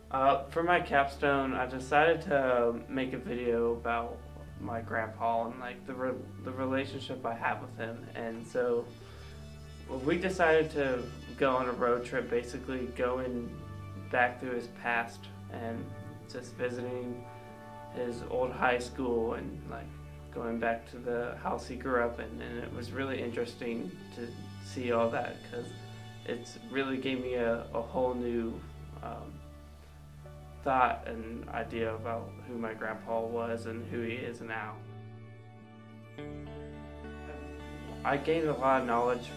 For my capstone, I decided to make a video about my grandpa and like the relationship I have with him. And so we decided to go on a road trip, basically going back through his past and just visiting his old high school and like going back to the house he grew up in. And it was really interesting to see all that because it's really gave me a whole new thought and idea about who my grandpa was and who he is now. I gained a lot of knowledge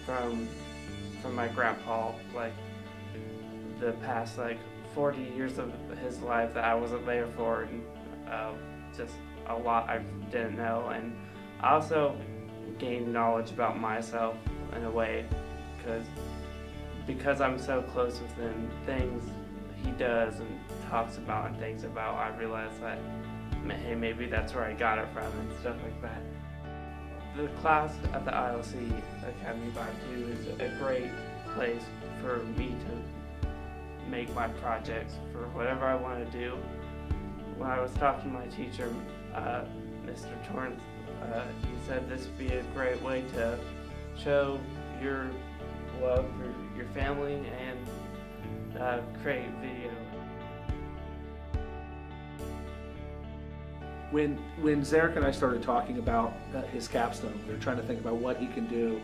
from my grandpa, like the past 40 years of his life that I wasn't there for, and just a lot I didn't know. And I also gained knowledge about myself in a way because I'm so close with him. Things he does and talks about and thinks about, I realize that, hey, maybe that's where I got it from and stuff like that. The class at the ILC Academy by 2 is a great place for me to make my projects for whatever I want to do. When I was talking to my teacher, Mr. Torrance, he said this would be a great way to show your love for your family and create video. When Zarek and I started talking about his capstone, we were trying to think about what he can do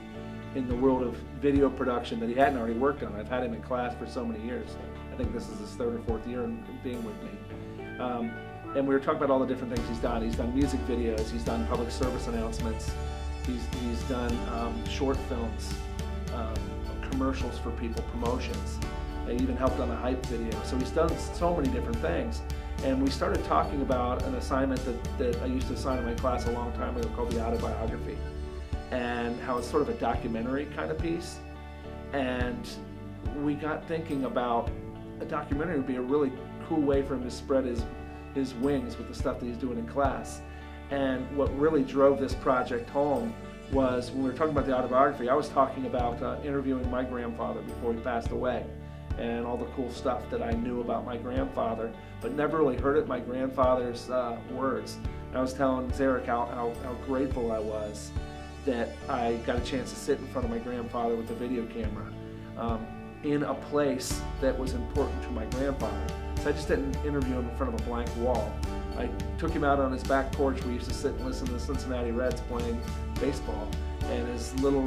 in the world of video production that he hadn't already worked on. I've had him in class for so many years. I think this is his 3rd or 4th year in being with me. And we were talking about all the different things he's done. He's done music videos, he's done public service announcements, he's done short films, commercials for people, promotions. He even helped on a hype video. So he's done so many different things. And we started talking about an assignment that I used to assign in my class a long time ago called the autobiography, and how it's sort of a documentary kind of piece. And we got thinking about a documentary would be a really cool way for him to spread his wings with the stuff that he's doing in class. And what really drove this project home was when we were talking about the autobiography, I was talking about interviewing my grandfather before he passed away, and all the cool stuff that I knew about my grandfather, but never really heard it in my grandfather's words. And I was telling Zarek how grateful I was that I got a chance to sit in front of my grandfather with a video camera in a place that was important to my grandfather. So I just didn't interview him in front of a blank wall. I took him out on his back porch. We used to sit and listen to the Cincinnati Reds playing baseball, and his little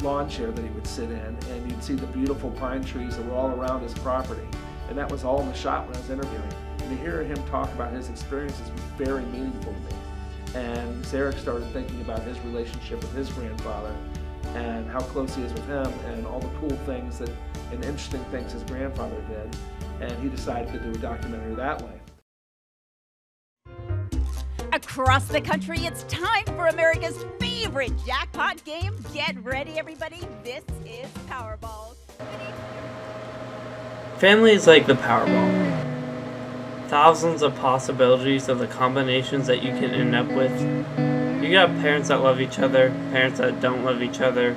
lawn chair that he would sit in, and you'd see the beautiful pine trees that were all around his property. And that was all in the shot when I was interviewing. And to hear him talk about his experiences was very meaningful to me. And Zarek started thinking about his relationship with his grandfather and how close he is with him and all the cool things and interesting things his grandfather did. And he decided to do a documentary that way. Across the country, it's time for America's favorite jackpot game. Get ready, everybody. This is Powerball. Family is like the Powerball. Thousands of possibilities of the combinations that you can end up with. You got parents that love each other, parents that don't love each other.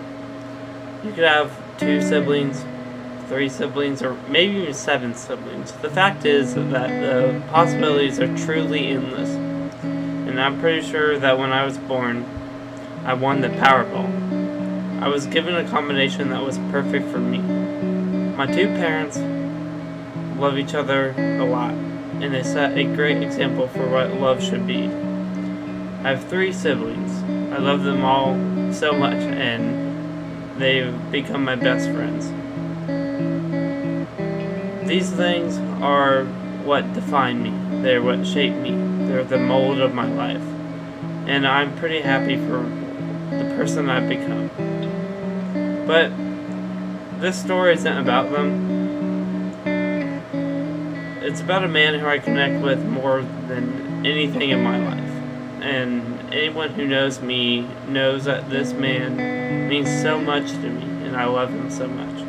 You could have 2 siblings, 3 siblings, or maybe even 7 siblings. The fact is that the possibilities are truly endless. And I'm pretty sure that when I was born, I won the Powerball. I was given a combination that was perfect for me. My 2 parents love each other a lot, and they set a great example for what love should be. I have 3 siblings. I love them all so much, and they've become my best friends. These things are what define me. They're what shape me. They're the mold of my life. And I'm pretty happy for the person I've become. But this story isn't about them. It's about a man who I connect with more than anything in my life. And anyone who knows me knows that this man means so much to me, and I love him so much.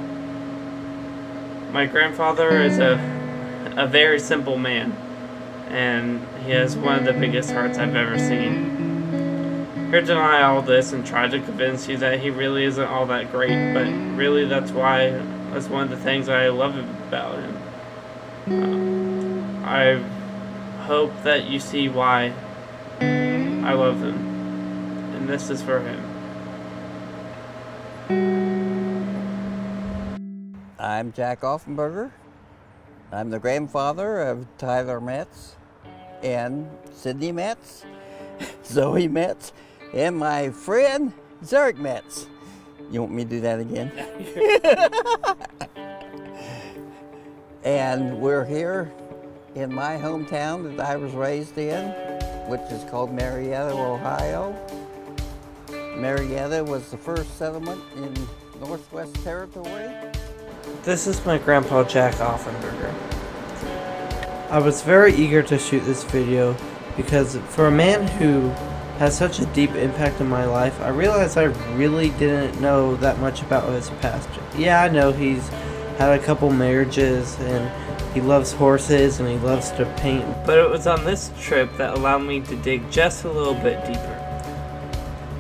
My grandfather is a very simple man, and he has one of the biggest hearts I've ever seen. Here to deny all this and try to convince you that he really isn't all that great, but really that's why That's one of the things I love about him. I hope that you see why I love him, and this is for him. I'm Jack Offenberger. I'm the grandfather of Tyler Metz and Sydney Metz, Zoe Metz, and my friend Zarek Metz. You want me to do that again? And we're here in my hometown that I was raised in, which is called Marietta, Ohio. Marietta was the first settlement in Northwest Territory. This is my grandpa Jack Offenberger. I was very eager to shoot this video because for a man who has such a deep impact in my life, I realized I really didn't know that much about his past. Yeah, I know he's had a couple marriages and he loves horses and he loves to paint, but it was on this trip that allowed me to dig just a little bit deeper.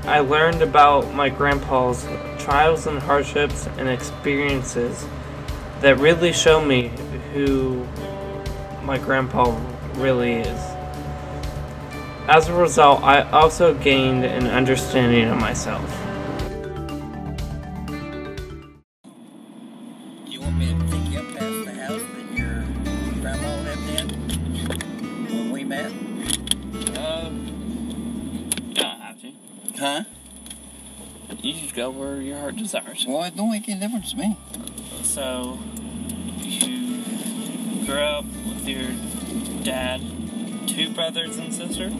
I learned about my grandpa's trials and hardships and experiences that really show me who my grandpa really is. As a result, I also gained an understanding of myself. You want me to take you up past the house that your grandma lived in when we met? You don't have to. Huh? You just go where your heart desires. Well, it don't make any difference to me. So, you grew up with your dad, 2 brothers and sister,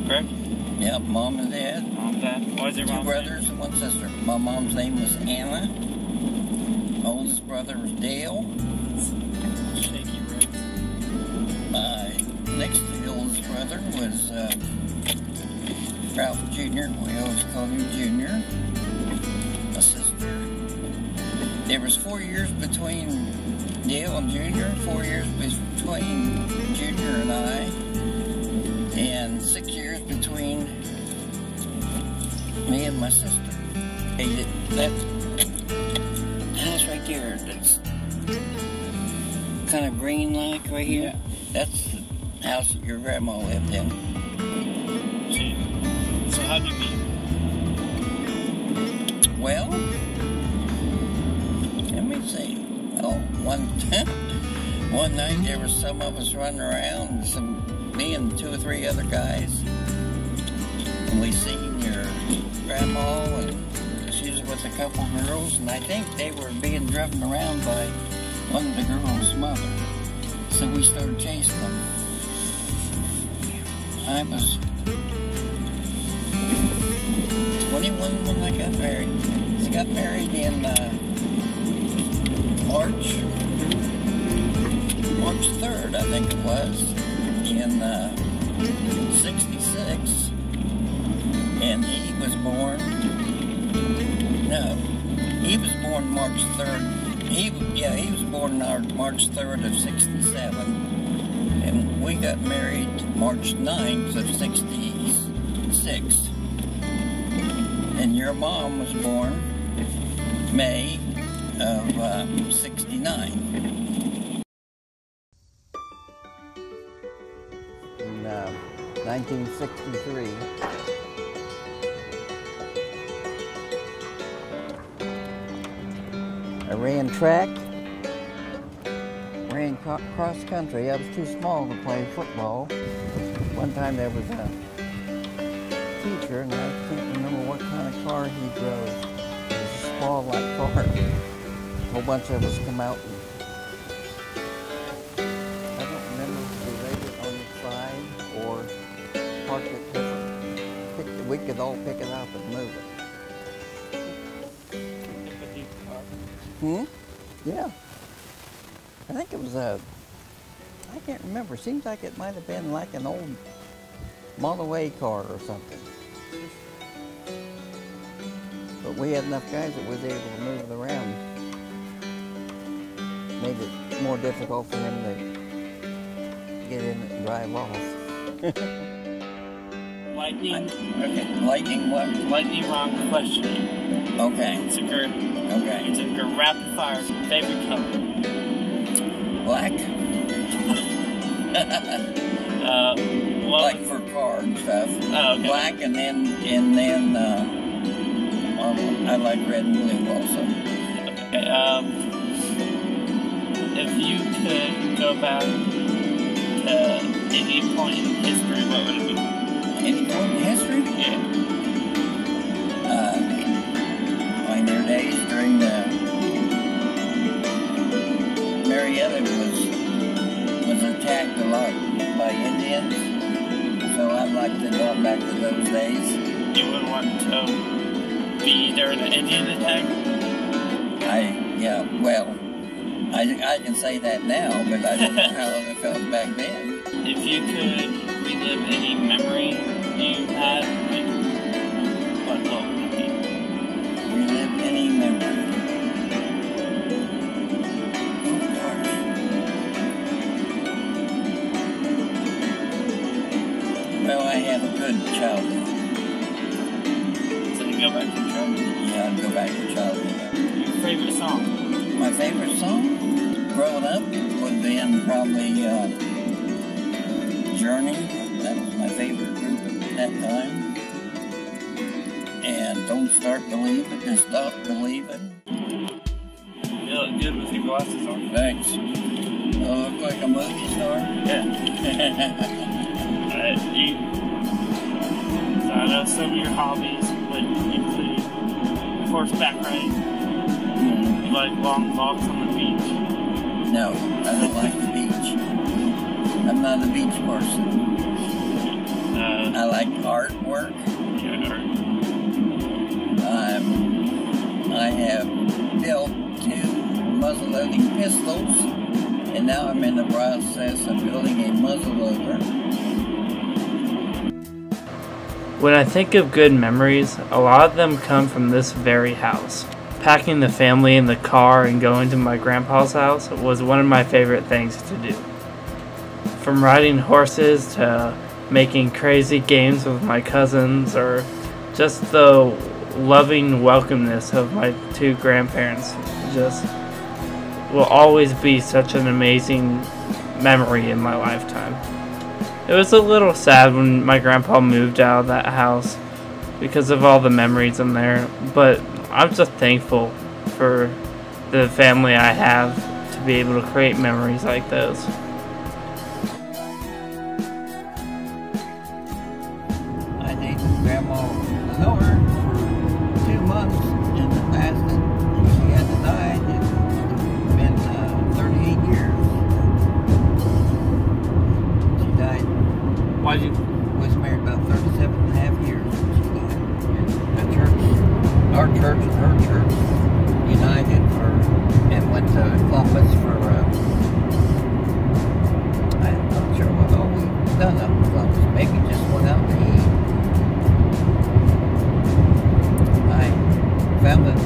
correct? Yeah, mom and dad. Mom, dad. What was your 2 mom's brothers and 1 sister. My mom's name was Anna. My oldest brother was Dale. name? Shaky ribs. My next to the oldest brother was Ralph Jr. We always called him Junior. My sister. There was 4 years between Dale and Junior, 4 years between Junior and I, and 6 years between me and my sister. Hey, that house right there, that's kind of green-like right here, that's the house that your grandma lived in. So how'd you meet? Well, let me see. Oh, one night there was some of us running around, me and 2 or 3 other guys, and we seen your grandma, and she was with a couple girls, and I think they were being driven around by one of the girls' mother. So we started chasing them. I was 21 when I got married. I got married in March 3rd, I think it was, in 66. And he was born, no, he was born March 3rd. He was born March 3rd of 67. And we got married March 9th of 66. And your mom was born May of 69. In 1963. I ran track, ran cross country. I was too small to play football. One time there was a teacher, and I can't remember what kind of car he drove. It was a small-like car. A whole bunch of us come out, and I don't remember if we laid it on the side or parked it different. We could all pick it up and move it. Yeah. I think it was I can't remember. Seems like it might have been like an old Model A car or something. But we had enough guys that was able to move it around. Made it more difficult for him to get in it and drive off. Lightning. Okay. Lightning what? Lightning wrong question. Okay. It's occurred. Okay. It's a rapid fire. Favorite color? Black. Like for car and stuff. Oh, okay. Black and then I like red and blue also. Okay. If you could go back to any point in history, what would it be? Any point in history? Yeah. Pioneer days during the Marietta was attacked a lot by Indians, so I'd like to go back to those days. You would want to be during the Indian attack? I can say that now, but I don't know how it felt back then. If you could relive any memory you had, what would it be? Relive any memory. Oh gosh. Well, I had a good childhood. So you go back to childhood? Yeah, I'd go back to childhood. Your favorite song? My favorite song growing up would have been probably Journey. That was my favorite group at that time. And Don't Start Believing, Just Stop Believing. You look good with your glasses on. Thanks. I look like a movie star? Yeah. So I know some of your hobbies would include horseback riding. You like long walks on the beach? No, I don't like the beach. I'm not a beach person. I like artwork. I have built 2 muzzle-loading pistols, and now I'm in the process of building a muzzle-loader. When I think of good memories, a lot of them come from this very house. Packing the family in the car and going to my grandpa's house was one of my favorite things to do. From riding horses to making crazy games with my cousins, or just the loving welcomeness of my 2 grandparents just will always be such an amazing memory in my lifetime. It was a little sad when my grandpa moved out of that house because of all the memories in there, but I'm just thankful for the family I have to be able to create memories like those. I dated Grandma Lenore for 2 months in the past, and she had to die. It's been 38 years. She died. Why'd you? Was married about 37 and a half years when she died. The church, our church and her church united and went to Columbus for, I'm not sure what all we've done up in Columbus. Maybe just went out to eat. I found that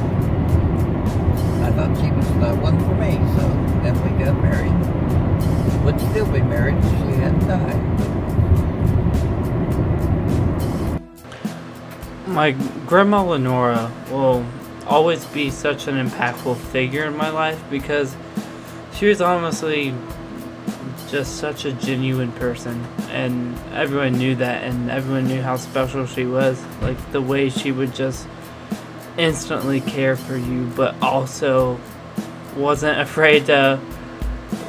I thought she was the one for me, so then we got married. Would still be married if she hadn't died. My grandma Lenora will always be such an impactful figure in my life because she was honestly just such a genuine person, and everyone knew that, and everyone knew how special she was. Like the way she would just instantly care for you, but also wasn't afraid to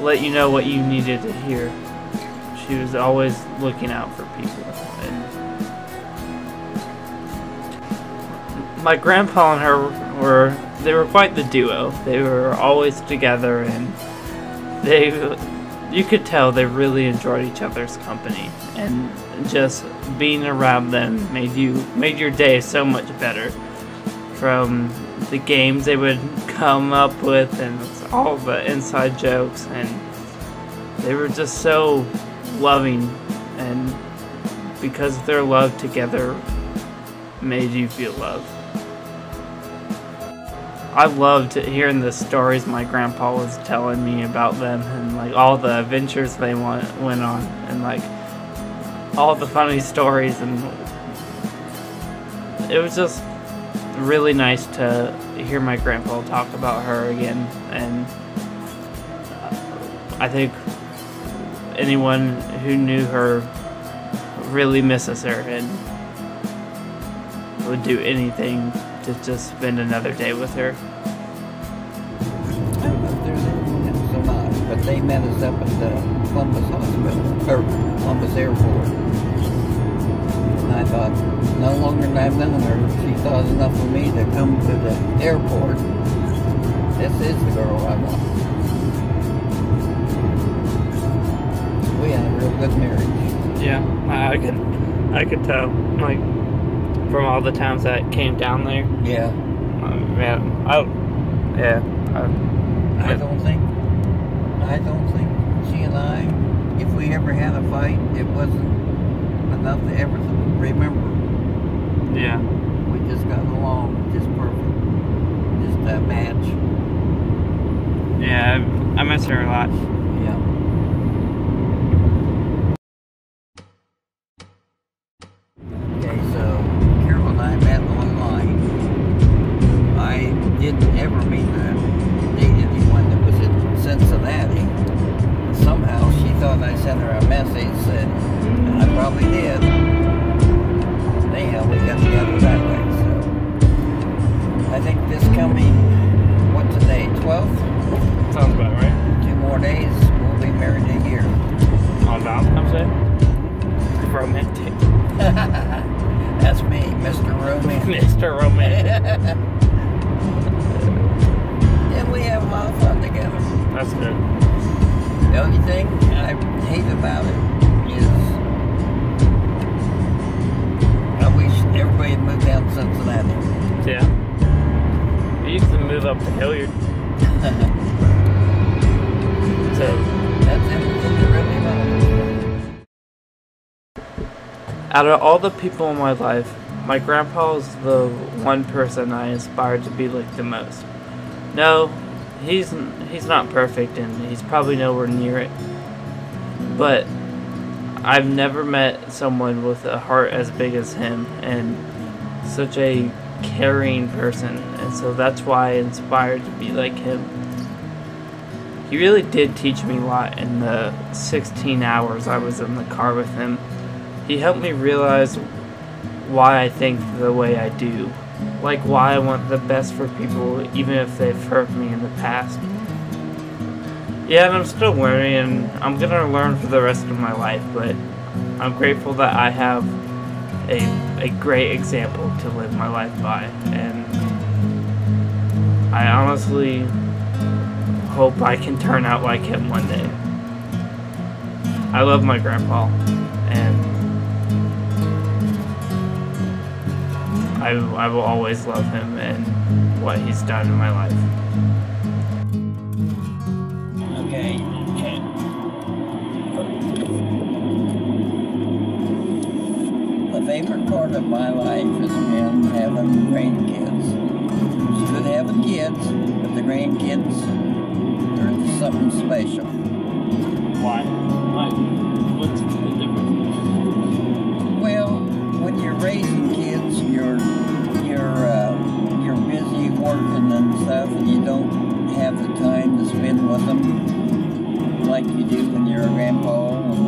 let you know what you needed to hear. She was always looking out for people. And my grandpa and her were quite the duo. They were always together, and you could tell they really enjoyed each other's company, and just being around them made your day so much better. From the games they would come up with and all the inside jokes, and they were just so loving, and because of their love together made you feel loved. I loved hearing the stories my grandpa was telling me about them, and like all the adventures they went on, and like all the funny stories, and it was just really nice to hear my grandpa talk about her again, and I think anyone who knew her really misses her and would do anything to just spend another day with her. I don't know if there's anyone else or not, but they met us up at the Columbus Hospital, or Columbus Airport. And I thought, no longer than I've known her, she thought enough of me to come to the airport. This is the girl I want. We had a real good marriage. Yeah, I could tell, like, from all the times that came down there. Yeah. I don't think she and I, if we ever had a fight, it wasn't enough to ever remember. Yeah. We just got along just perfect. Just a match. Yeah, I miss her a lot. Yeah. Okay, so Carol and I met online. I didn't ever mean to date anyone that was in Cincinnati. Somehow she thought I sent her a message that I probably did. Anyhow, we got together that way, so I think this coming, what today, 12th? Sounds about right. 2 more days, we'll be married a year. On Valentine's Day? Romantic. That's me, Mr. Romantic. Mr. Romantic. And we have a lot of fun together. That's good. The only thing I hate about it is I wish everybody had moved down to Cincinnati. Yeah. You can move up to Hilliard. So that's everything that really matters. out of all the people in my life, my grandpa is the one person I aspire to be like the most. No, he's not perfect, and he's probably nowhere near it. But I've never met someone with a heart as big as him, and such a caring person, and so that's why I inspired to be like him. He really did teach me a lot in the 16 hours I was in the car with him. He helped me realize why I think the way I do. Like why I want the best for people even if they've hurt me in the past. Yeah, and I'm still learning, and I'm gonna learn for the rest of my life, but I'm grateful that I have a great example to live my life by, and I honestly hope I can turn out like him one day. I love my grandpa, and I will always love him and what he's done in my life. Okay. The favorite part of my life has been having grandkids. It's good having kids, but the grandkids are something special. Why? What's the difference? Well, when you're raising kids, you're busy working and stuff, and you don't have the time to spend with them like you do when you're a grandpa and